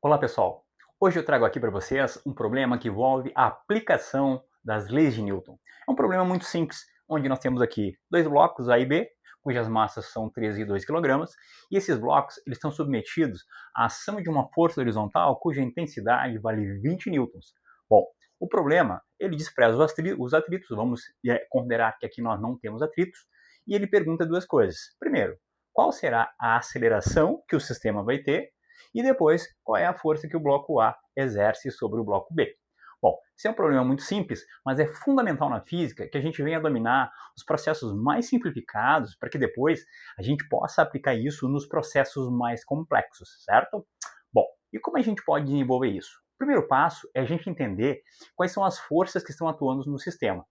Olá pessoal, hoje eu trago aqui para vocês um problema que envolve a aplicação das leis de Newton. É um problema muito simples, onde nós temos aqui dois blocos A e B, cujas massas são 13 e 2 kg, e esses blocos eles estão submetidos à ação de uma força horizontal cuja intensidade vale 20 newtons. Bom, o problema, ele despreza os atritos, vamos considerar que aqui nós não temos atritos, e ele pergunta duas coisas. Primeiro, qual será a aceleração que o sistema vai ter? E depois, qual é a força que o bloco A exerce sobre o bloco B. Bom, esse é um problema muito simples, mas é fundamental na física que a gente venha dominar os processos mais simplificados para que depois a gente possa aplicar isso nos processos mais complexos, certo? Bom, e como a gente pode desenvolver isso? O primeiro passo é a gente entender quais são as forças que estão atuando no sistema.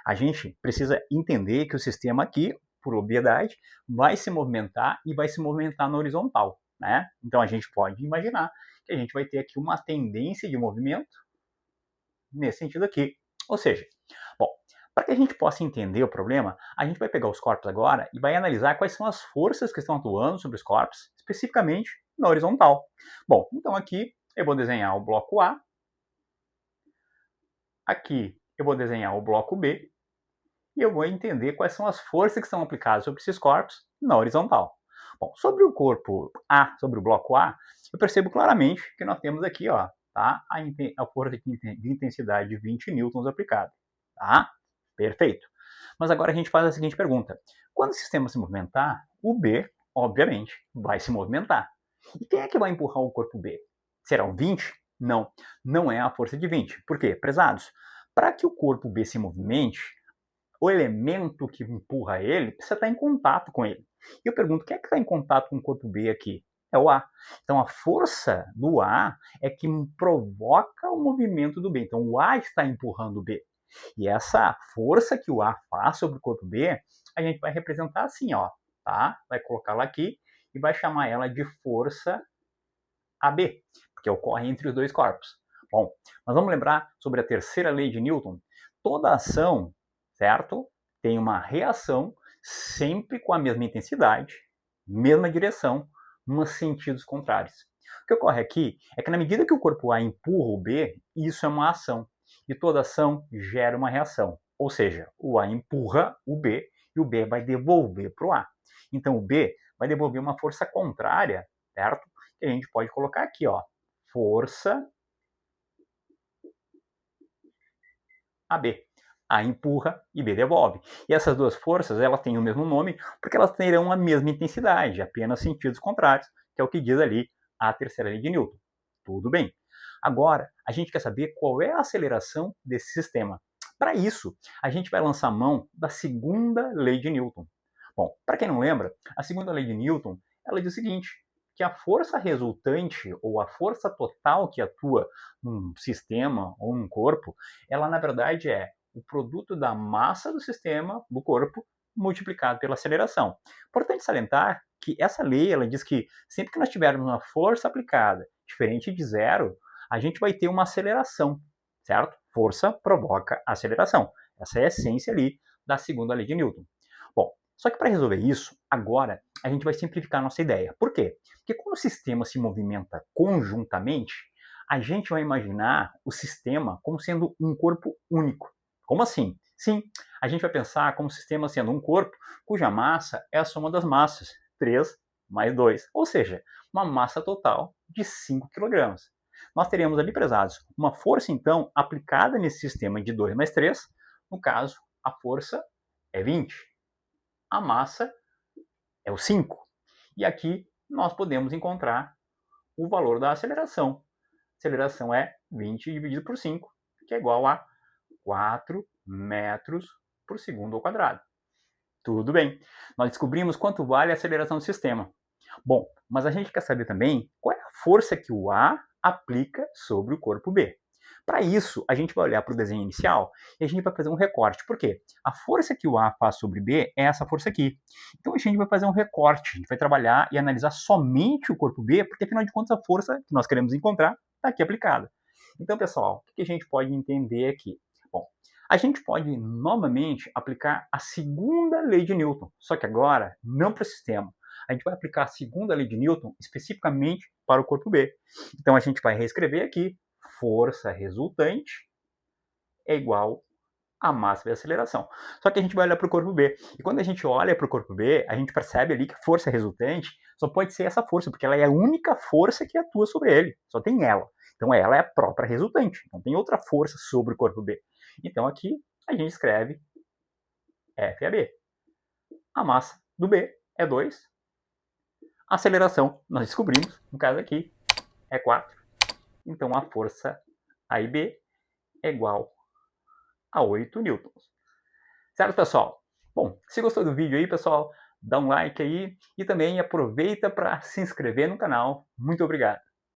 A gente precisa entender que o sistema aqui, por obviedade, vai se movimentar e vai se movimentar na horizontal, né? Então a gente pode imaginar que a gente vai ter aqui uma tendência de movimento nesse sentido aqui. Ou seja, bom, para que a gente possa entender o problema, a gente vai pegar os corpos agora e vai analisar quais são as forças que estão atuando sobre os corpos, especificamente na horizontal. Bom, então aqui eu vou desenhar o bloco A, aqui eu vou desenhar o bloco B, e eu vou entender quais são as forças que são aplicadas sobre esses corpos na horizontal. Bom, sobre o corpo A, sobre o bloco A, eu percebo claramente que nós temos aqui, ó, tá, a força de intensidade de 20 newtons aplicada, tá? Perfeito. Mas agora a gente faz a seguinte pergunta. Quando o sistema se movimentar, o B, obviamente, vai se movimentar. E quem é que vai empurrar o corpo B? Será o 20? Não, não é a força de 20. Por quê? Prezados, para que o corpo B se movimente, o elemento que empurra ele precisa estar em contato com ele. E eu pergunto, quem é que está em contato com o corpo B aqui? É o A. Então a força do A é que provoca o movimento do B. Então o A está empurrando o B. E essa força que o A faz sobre o corpo B, a gente vai representar assim, ó, tá? Vai colocá-la aqui e vai chamar ela de força AB, porque ocorre entre os dois corpos. Bom, mas vamos lembrar sobre a terceira lei de Newton? Toda ação, certo? Tem uma reação sempre com a mesma intensidade, mesma direção, mas sentidos contrários. O que ocorre aqui é que na medida que o corpo A empurra o B, isso é uma ação. E toda ação gera uma reação. Ou seja, o A empurra o B e o B vai devolver para o A. Então o B vai devolver uma força contrária, certo? Que a gente pode colocar aqui, ó, força AB. A empurra e B devolve. E essas duas forças, elas têm o mesmo nome porque elas terão a mesma intensidade, apenas sentidos contrários, que é o que diz ali a terceira lei de Newton. Tudo bem. Agora, a gente quer saber qual é a aceleração desse sistema. Para isso, a gente vai lançar mão da segunda lei de Newton. Bom, para quem não lembra, a segunda lei de Newton, ela diz o seguinte, que a força resultante, ou a força total que atua num sistema ou num corpo, ela na verdade é o produto da massa do sistema, do corpo, multiplicado pela aceleração. Importante salientar que essa lei, ela diz que sempre que nós tivermos uma força aplicada diferente de zero, a gente vai ter uma aceleração, certo? Força provoca aceleração. Essa é a essência ali da segunda lei de Newton. Bom, só que para resolver isso, agora a gente vai simplificar a nossa ideia. Por quê? Porque quando o sistema se movimenta conjuntamente, a gente vai imaginar o sistema como sendo um corpo único. Como assim? Sim, a gente vai pensar como o sistema sendo um corpo cuja massa é a soma das massas, 3 mais 2, ou seja, uma massa total de 5 kg. Nós teríamos ali, prezados, uma força, então, aplicada nesse sistema de 2 mais 3, no caso, a força é 20. A massa é o 5. E aqui nós podemos encontrar o valor da aceleração. A aceleração é 20 dividido por 5, que é igual a 4 metros por segundo ao quadrado. Tudo bem. Nós descobrimos quanto vale a aceleração do sistema. Bom, mas a gente quer saber também qual é a força que o A aplica sobre o corpo B. Para isso, a gente vai olhar para o desenho inicial e a gente vai fazer um recorte. Por quê? A força que o A faz sobre B é essa força aqui. Então a gente vai fazer um recorte, a gente vai trabalhar e analisar somente o corpo B, porque afinal de contas a força que nós queremos encontrar está aqui aplicada. Então, pessoal, o que a gente pode entender aqui? Bom, a gente pode novamente aplicar a segunda lei de Newton, só que agora não para o sistema. a gente vai aplicar a segunda lei de Newton especificamente para o corpo B. Então a gente vai reescrever aqui, força resultante é igual a massa de aceleração. Só que a gente vai olhar para o corpo B. E quando a gente olha para o corpo B, a gente percebe ali que a força resultante só pode ser essa força, porque ela é a única força que atua sobre ele. Só tem ela. Então ela é a própria resultante. Não tem outra força sobre o corpo B. Então aqui a gente escreve FAB. A massa do B é 2. A aceleração, nós descobrimos, no caso aqui, é 4. Então a força A e B é igual a 8 newtons. Certo, pessoal? Bom, se gostou do vídeo aí, pessoal, dá um like aí e também aproveita para se inscrever no canal. Muito obrigado.